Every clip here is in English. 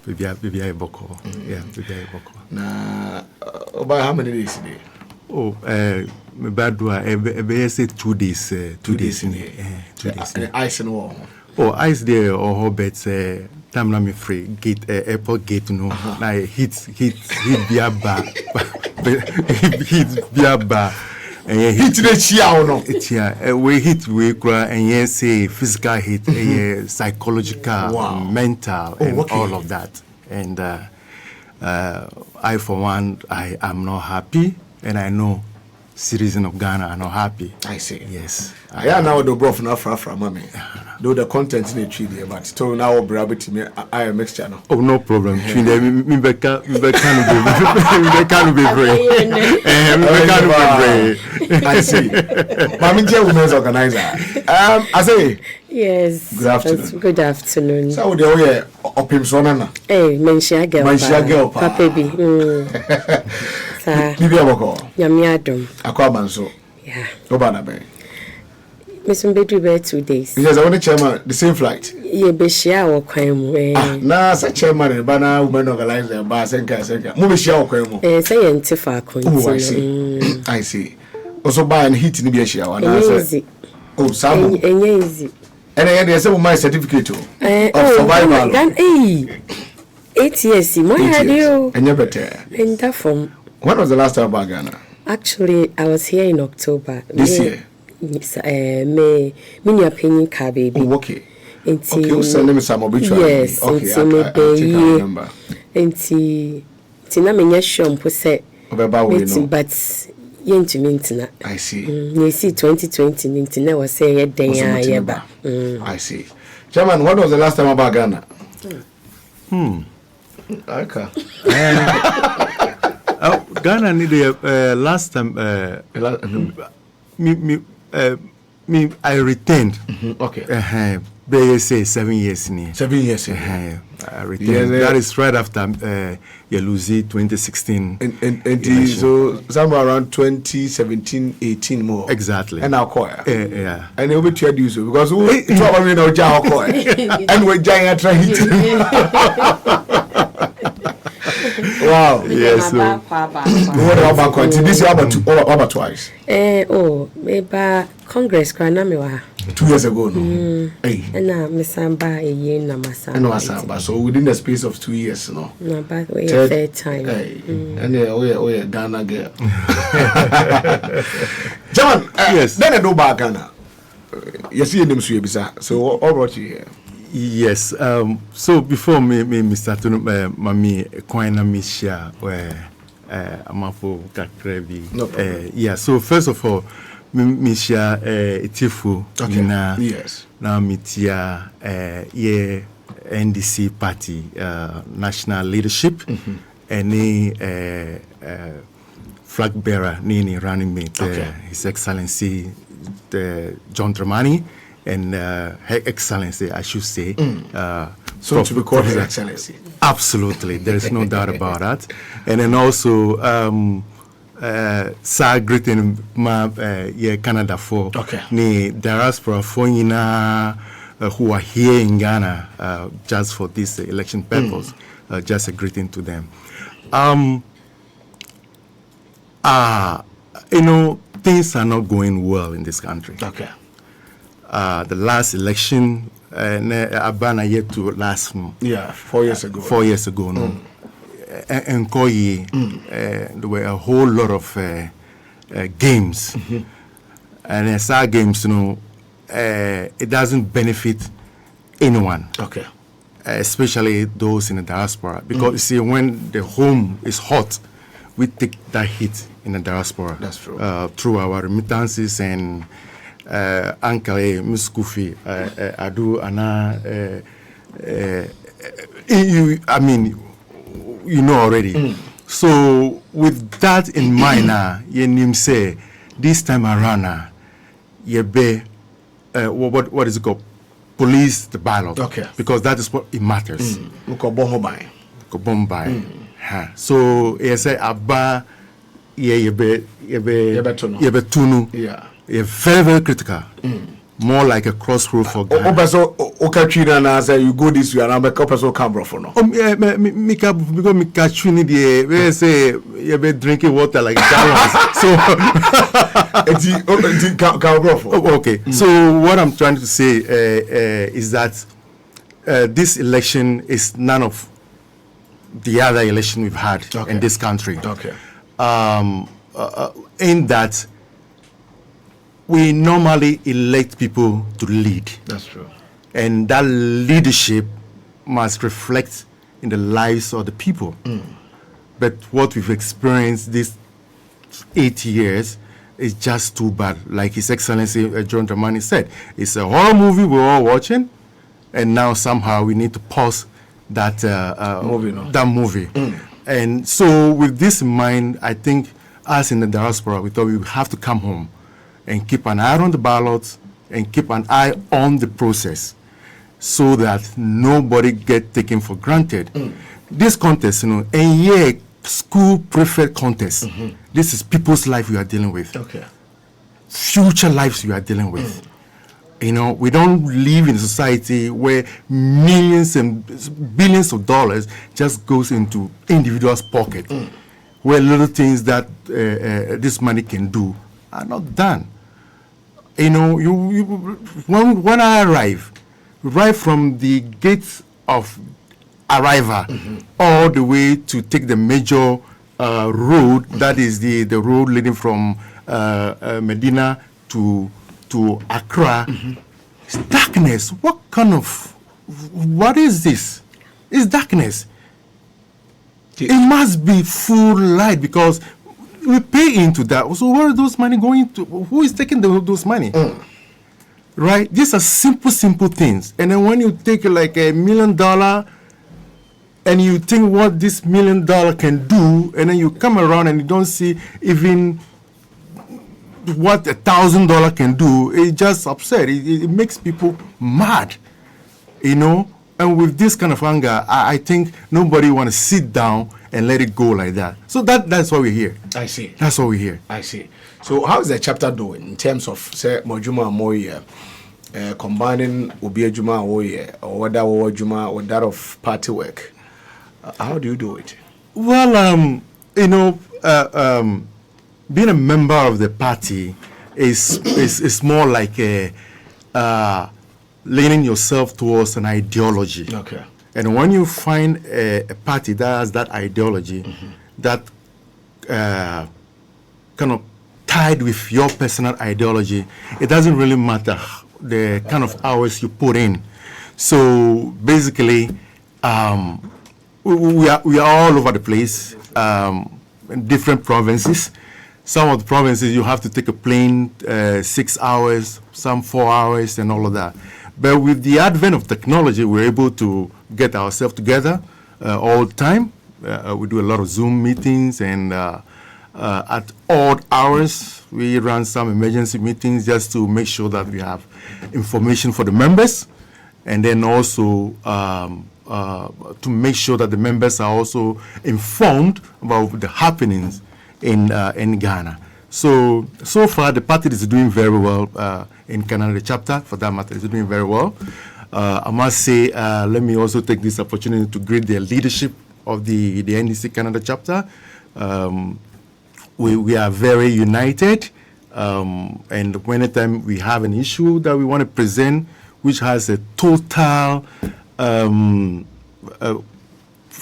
Baby I boko. Yeah, baby I boko. Na about how many days today? Oh, me bad do I say 2 days. 2 days in here. 2 days. Ice and wall. Oh, ice there or hobbits. Time na me free gate airport gate no. Na hit beer bar. Hit beer bar. And hit the chia no. Yeah, we hit we cry and yes say physical hit, psychological, mental, and all of that. And I for one, I am not happy, and I know citizens of Ghana are not happy. I see. Yes. I am now the bro from Afra mommy. Though the content in the tree there, but to now brabity me I am mixture no. Oh, no problem. Me can't be I see. Mami J women's organizer. I say yes. Good afternoon. Good afternoon. So the way opim so na. Eh, menshia girl. Papa bi. Sa. Bibi aboko. Nyame adom. Akwa manso. Yeah. Obana be. Mesum bedru be 2 days. Yes, I want to chairman the same flight. Ye be share wo kwan mu na sa chairman ba na women organizer ba senka. Mo be share wo kwan mu. Say ye ntifa konti. Oh, I see. Also buy and heat ni be share wa na say. Oh, Sam. Enye easy. And I say my certificate of survival. Gan 8 years. Mo had you. Enye better. And that from when was the last time about Ghana? Actually, I was here in October. This year? Me opinion car baby. Oh, okay. Okay, you send me some obituary. Yes, okay, I remember. Tina me sure mpo say but to mintina. I see. You see 2020 mintina was say den I see. Chairman, when was the last time about Ghana? Okay. Ghana need last time I returned. Okay. They say 7 years in 7 years. I returned. That is right after Yeluzi 2016. And so somewhere around 2017, 18 more. Exactly. And I'll call yeah. And it'll be tried you so because we probably know Jao call and we're giant trying to. Wow. Yes. What about this year about twice? Maybe Congress kana me wa 2 years ago no. Na mesamba eye na masamba. So within the space of 2 years no. No, but we third time. And we Ghana girl. John, yes. Then I do back Ghana. You see them so what brought you here? Yes. So before me start to mami coin me share where amafo kakrebi. Yeah. So first of all, me share itifu na yes. Na mitia ye NDC party national leadership any flag bearer nini running mate His Excellency John Dramani. And Her Excellency, I should say. So to be called His Excellency. Absolutely, there is no doubt about that. And then also, Sir greeting ma Canada for the diaspora for who are here in Ghana just for this election purpose. Just a greeting to them. Things are not going well in this country. Okay. The last election, Abana yet to last. 4 years ago. 4 years ago, no. And Koyi, there were a whole lot of games, and as our games, it doesn't benefit anyone. Okay. Especially those in the diaspora, because you see, when the home is hot, we take that hit in the diaspora. That's true. Through our remittances and. Uncle Miss Kufi, Adu Ana. I mean, you know already. So with that in mind, Yenim say this time around, what is it called? Police the ballot. Okay. Because that is what it matters. Bombay. So you say Abba Yebetunu. Yeah. Very, very critical. More like a crossroad for Ghana. So Okachina na say you go this way and I'm a couple so come for no. Mika because Mika chuni the we say you be drinking water like gallons. Okay. So what I'm trying to say is that this election is none of the other election we've had in this country. Okay. In that we normally elect people to lead. That's true. And that leadership must reflect in the lives of the people. But what we've experienced these 8 years is just too bad. Like His Excellency John Dramani said, it's a horror movie we're all watching, and now somehow we need to pause that movie. And so with this in mind, I think us in the diaspora, we thought we would have to come home and keep an eye on the ballots and keep an eye on the process so that nobody get taken for granted. This contest, a school prefect contest, this is people's life we are dealing with. Okay. Future lives we are dealing with. We don't live in a society where millions and billions of dollars just goes into individuals' pocket, where little things that this money can do are not done. When I arrive from the gates of arrival all the way to take the major road, that is the road leading from Medina to Accra. It's darkness. What is this? It's darkness. It must be full light because we pay into that. So where are those money going to? Who is taking those money? Right? These are simple things. And then when you take like $1 million and you think what this $1 million can do, and then you come around and you don't see even what $1,000 can do, it's just upset. It makes people mad, And with this kind of anger, I think nobody want to sit down and let it go like that. So that's why we're here. I see. That's why we're here. I see. So how is the chapter doing in terms of, say, Mojuma Moye, combining Obi Juma Oye, or Wada Juma, or that of party work? How do you do it? Well, being a member of the party is more like leaning yourself towards an ideology. Okay. And when you find a party that has that ideology, that kind of tied with your personal ideology, it doesn't really matter the kind of hours you put in. So basically, we are all over the place, in different provinces. Some of the provinces you have to take a plane 6 hours, some 4 hours, and all of that. But with the advent of technology, we're able to get ourselves together all the time. We do a lot of Zoom meetings, and at odd hours, we run some emergency meetings just to make sure that we have information for the members, and then also to make sure that the members are also informed about the happenings in Ghana. So far, the party is doing very well in Canada chapter, for that matter, is doing very well. I must say, let me also take this opportunity to greet the leadership of the NDC Canada chapter. We are very united, and whenever we have an issue that we want to present, which has a total,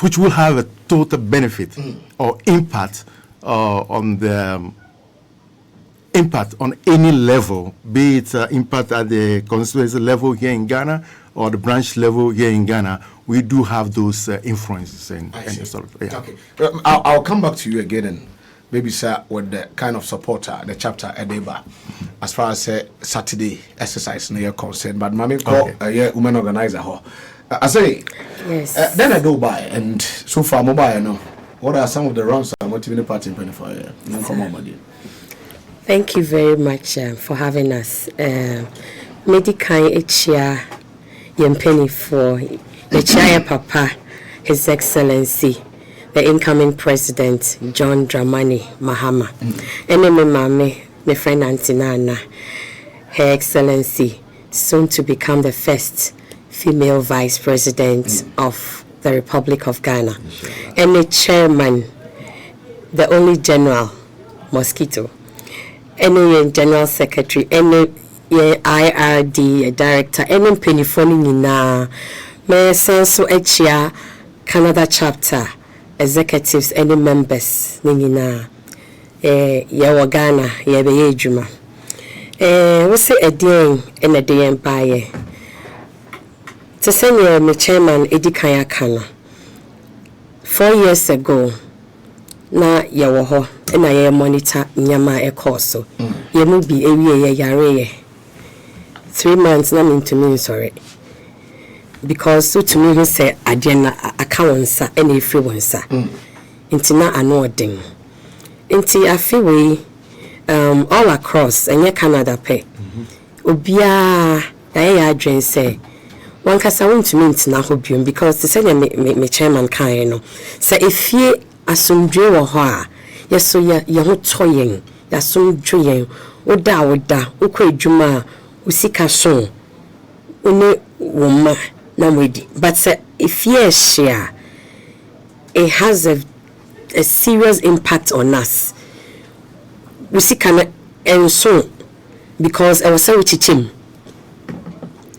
which will have a total benefit or impact on the impact on any level, be it impact at the constituency level here in Ghana or the branch level here in Ghana, we do have those influences and sort of, yeah. Okay, I'll come back to you again and maybe sir with the kind of supporter the chapter Edeba as far as Saturday exercise no you're concerned, but mami call women organizer I say yes. Then I go by and so far mobile what are some of the runs I'm motivating the party in 24 Thank you very much for having us. Medikai Echia Yempeni for Echia Papa, His Excellency, the incoming President, John Dramani Mahama. And my mama, my friend Auntie Nana, Her Excellency, soon to become the first female vice president of the Republic of Ghana, and the chairman, the only general, Mosquito, and the general secretary, and the IRD director, and the penifoni na me senso echia Canada chapter executives and the members nina ya Ghana ya be adwuma we say edin and a day empire to send me chairman edikan aka no 4 years ago na ya wo ho na ya monitor nyama e course ye mu bi ewie ye yare ye 3 months na me to me sorry because so to me he say agena akawonsa and efi wonsa intina anodin inti afiwe all across enye Canada pe obia ya adwen say one kasa wontumi ntina ho biom because they say me chairman kan no say efie asomdwe wo ho a yeso ye ho toyen ya somdwe yen oda ukọ adwuma usika so one woma na wedi but say efie share it has a serious impact on us usika na enso because I was so chichim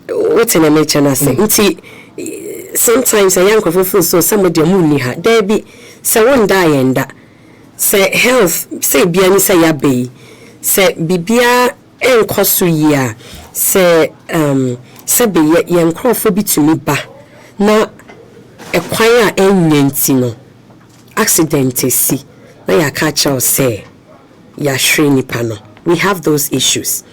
what in a nature na say nti sometimes a young feel so somebody muni ha there be say one die enda say health say bia ni say ya be say bibia enkoso yi a say be ye nkrofo bi tumi ba na ekwan a enyanti no accident si na ya catch us say ya hwe nipa no we have those issues.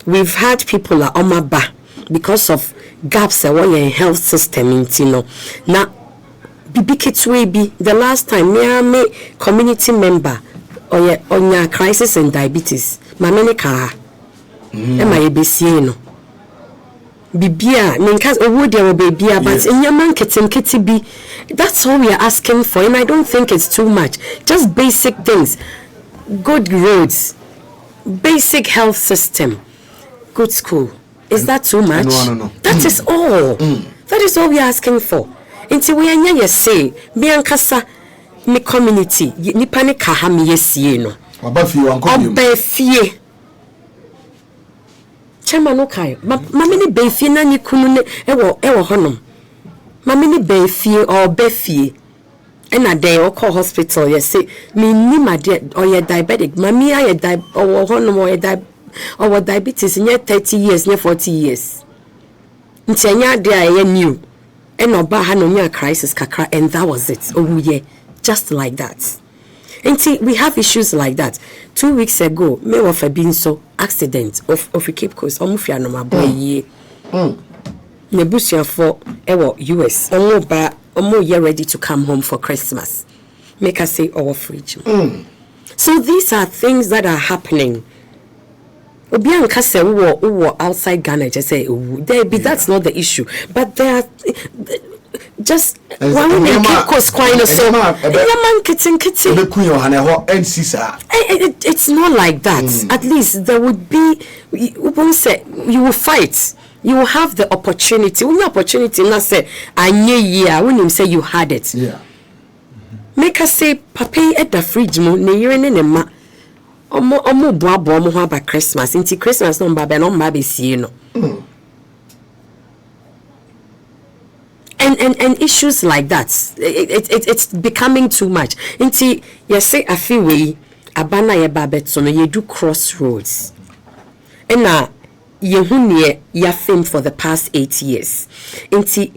We've had people are omaba because of gaps in health system in Tino. Now, be the last time me community member on your crisis and diabetes. Mamene ka. Am I no? Bibia, minkas owo there will be bia, but in your man kitty be. That's all we are asking for, and I don't think it's too much. Just basic things, good roads, basic health system. Good school. Is that too much? No. That is all. That is all we are asking for. Until we are say, Biancasa, me community, ni panic kahami yesie no. Obefie. Chama no kai. Mamini befie na ni kunu ne ewo honom. Mamini befie or befie. Ena dey o call hospital ye say me ni ma dey or ye diabetic. Mami aye or honom or ye our diabetes in 30 years, near 40 years. Ntenya de aye new. And oba ha no nya crisis kakra and that was it. Oh yeah, just like that. And see, we have issues like that. 2 weeks ago, me of a been so accident of a Cape Coast, omufia no ma boy ye. Nebusia for US. Omo ye ready to come home for Christmas. Make us say our fridge. So these are things that are happening. Obianka say we outside Ghana just say that's not the issue, but there are just one Cape Coast quite so it's not like that. At least there would be you will fight, you will have the opportunity. When the opportunity not say when you say you had it, make us say papa at the fridge mo ne yere ne ma omo boabo omo ho about Christmas into Christmas no mba be no mba be sie no and issues like that it's becoming too much into you say afiwe abana ye babeto no ye do crossroads and na ye hu ne ya film for the past 8 years into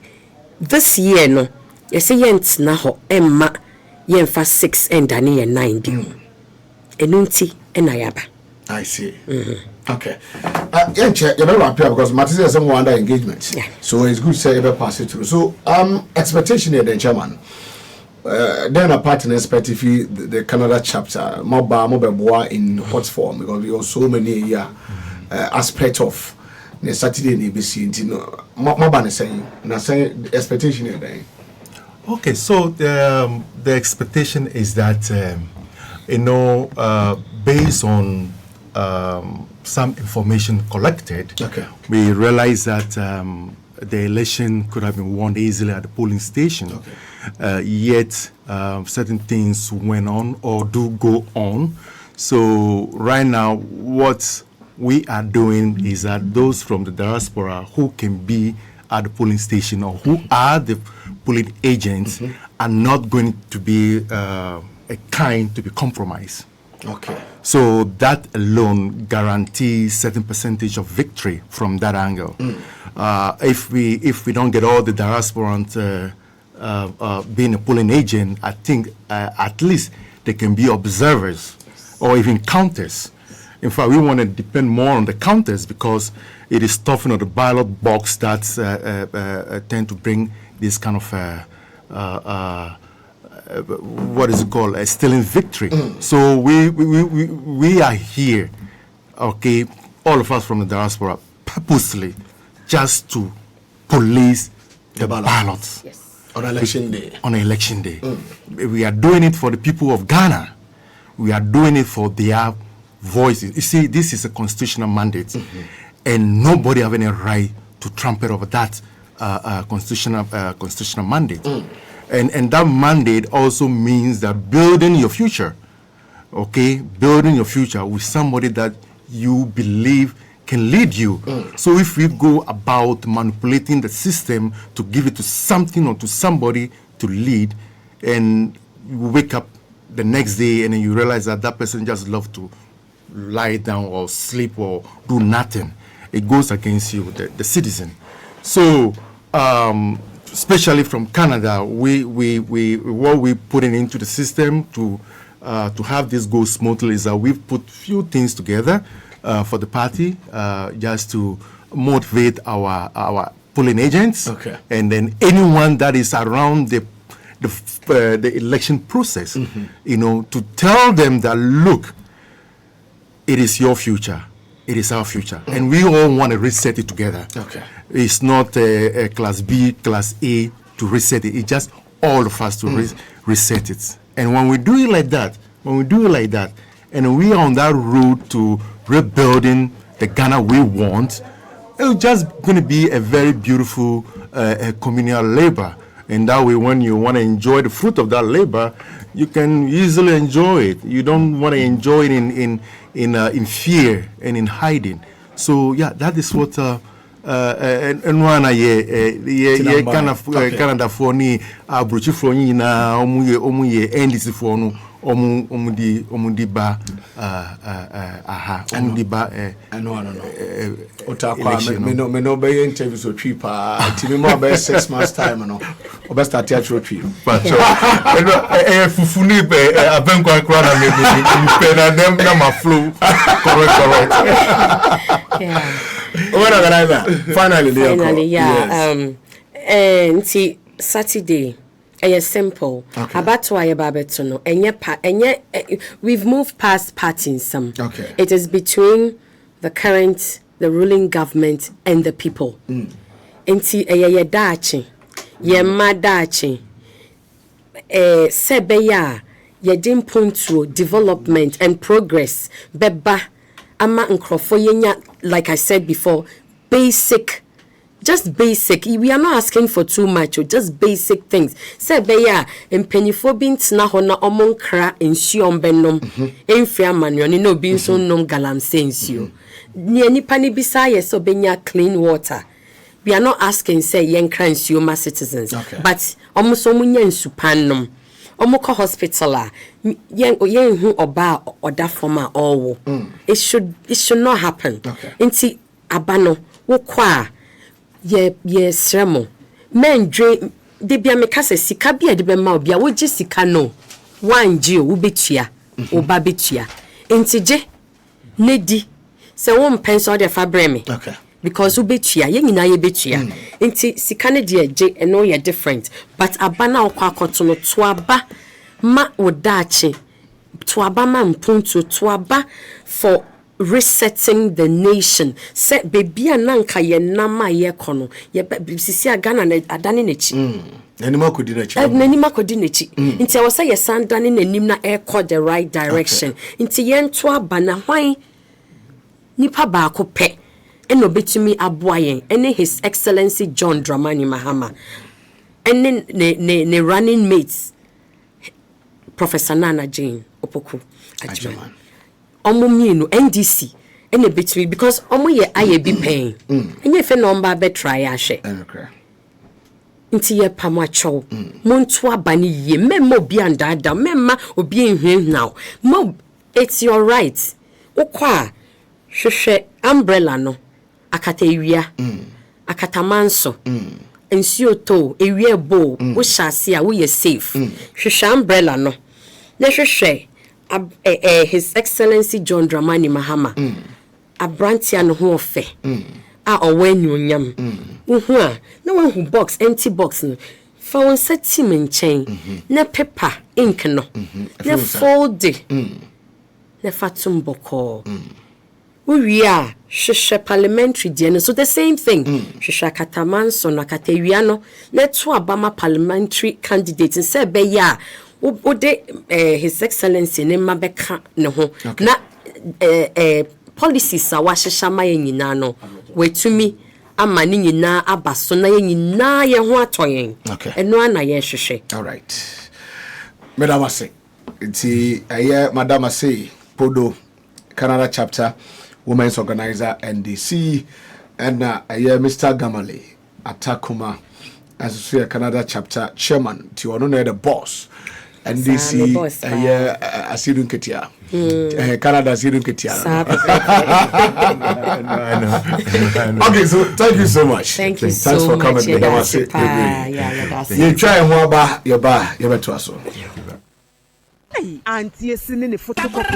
this year no you say yent na ho emma ye fa 6 and dani 9 bi enunti enayaba. I see. Okay. You better wrap up because Martin says some under engagement. Yeah. So it's good to say ever pass it through. So expectation here then chairman. Then apart in perspective the Canada chapter mobile in what form because we have so many aspect of the Saturday in ABC mobile saying expectation here then. Okay, so the expectation is that based on some information collected, we realize that the election could have been won easily at the polling station. Yet certain things went on or do go on. So right now, what we are doing is that those from the diaspora who can be at the polling station or who are the polling agents are not going to be a kind to be compromised. Okay. So that alone guarantees certain percentage of victory from that angle. If we don't get all the diasporans being a polling agent, I think at least they can be observers or even counters. In fact, we want to depend more on the counters because it is stuffing of the ballot box that tend to bring this kind of what is it called? Stealing victory. So we are here, okay, all of us from the diaspora, purposely just to police the ballots. Yes. On election day. On election day. We are doing it for the people of Ghana. We are doing it for their voices. You see, this is a constitutional mandate, and nobody have any right to trumpet over that constitutional mandate. And that mandate also means that building your future, okay, building your future with somebody that you believe can lead you. So if we go about manipulating the system to give it to something or to somebody to lead, and you wake up the next day and then you realize that that person just loves to lie down or sleep or do nothing, it goes against you, the citizen. So especially from Canada, what we putting into the system to have this go smoothly is that we've put few things together for the party, just to motivate our polling agents, and then anyone that is around the election process, you know, to tell them that, look, it is your future, it is our future, and we all want to reset it together. It's not a class B, class A to reset it. It's just all of us to reset it. And when we do it like that, and we are on that road to rebuilding the Ghana we want, it's just going to be a very beautiful communal labor. And that way, when you want to enjoy the fruit of that labor, you can easily enjoy it. You don't want to enjoy it in fear and in hiding. So yeah, that is what and one kind of Canada for ni abrochi for ni na omuye NDC for no omudi ba omudi ba no otakwa me no be interview so twi pa timi mo be 6 months time no obe start theatre twi but so fufuni be abenkwa kra na me na dem na ma flow correct Yeah. Finally, yeah. And see, Saturday, simple. About why Babetuno, and we've moved past parting some. It is between the ruling government and the people. And see, dachi, madachi, sebeya, didn't point to development and progress, beba. Ama nkrofo yenya, like I said before, just basic. We are not asking for too much, or just basic things. Say beya empenifo bintna ho na omonkra ensuo ombenom enfia manyo ni no bi so nom galamse ensuo. Ni nipa ni bisa ye so benya clean water. We are not asking say yenkra ensuo ma citizens, but omuso munya nsupanom. Omoko hospital yen hu oba oda forma all. It should not happen. Inti abano wo kwa ye sremo men dre de bia meka se sika bia de be ma obia wo gi sika no wanji wo betua oba betua inti je nedi se wo mpenso de fa breme because wo betua ye nyina ye betua inti sika ne de je eno ye different but abana okwa akoto no to aba ma odachi to aba ma mpunto to aba for resetting the nation. Say baby ananka ye nama ye kono ye sisi agana na adane nechi anima kodi nechi nti I say ye sandane nanim na air call the right direction nti ye nto aba na hwan nipa ba ko pe eno betumi aboa yen ene His Excellency John Dramani Mahama ene ne running mates Professor Nana Jane Opoku Agyeman omo mienu NDC ene betumi because omo ye aye bi pen enye fe no mba be try ahwe nti ye pamacho monto abani ye memma obi andada memma obi enhwenhnaw mo it's your right ukwa hwehwe umbrella no akata ewia akata manso ensio to ewia bo wo hyase a wo ye safe hwehwe umbrella no na hwehwe His Excellency John Dramani Mahama abrantia no ho ofe a owanu onyam uhu a na wahu box empty box no fa won seti menchen na paper ink no na fold na fatum boko wi a hwehwe parliamentary die no so the same thing hwehwe katamanso na katawia no na to abama parliamentary candidate se be ya ode His Excellency ne mabeka ne ho na policies a wahyehyɛ ma yɛ nyinaa no wetumi ama ne nyinaa abaso na yɛ nyinaa yɛ ho atɔyen eno ana yɛ hwehwɛ. All right, Madam Ase nti Madam Ase Podo Canada chapter women's organizer NDC and Mr. Gamale Atakuma as Canada chapter chairman ti ono na the boss NDC Asidun Ketia Canada Asidun Ketia. Okay, so thank you so much. Thank you so Thanks for much. coming. You try and your bar to us. Hey, auntie, sending a photocopy.